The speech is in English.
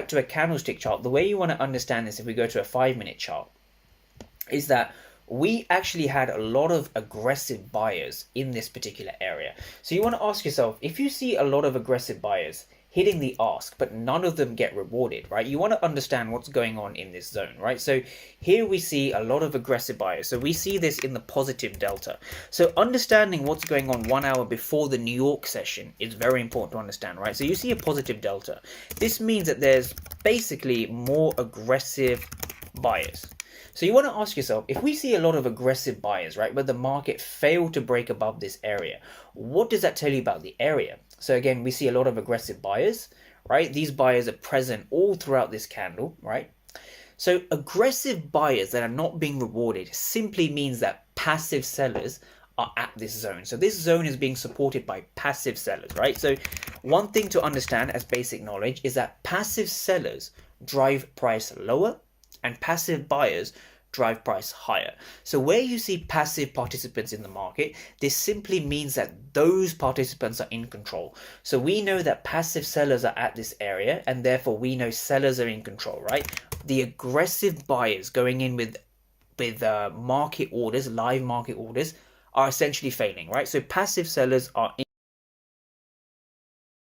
back to a candlestick chart, the way you want to understand this, if we go to a 5-minute chart, is that we actually had a lot of aggressive buyers in this particular area. So you want to ask yourself, if you see a lot of aggressive buyers hitting the ask, but none of them get rewarded, right? You want to understand what's going on in this zone, right? So here we see a lot of aggressive buyers. So we see this in the positive delta. So understanding what's going on 1 hour before the New York session is very important to understand, right? So you see a positive delta. This means that there's basically more aggressive buyers. So you want to ask yourself, if we see a lot of aggressive buyers, right, but the market failed to break above this area, what does that tell you about the area? So again, we see a lot of aggressive buyers, right? These buyers are present all throughout this candle, right? So aggressive buyers that are not being rewarded simply means that passive sellers are at this zone. So this zone is being supported by passive sellers, right? So one thing to understand as basic knowledge is that passive sellers drive price lower and passive buyers drive price higher. So where you see passive participants in the market, this simply means that those participants are in control. So we know that passive sellers are at this area, and therefore we know sellers are in control, right? The aggressive buyers going in with market orders, live market orders, are essentially failing, right? So passive sellers are in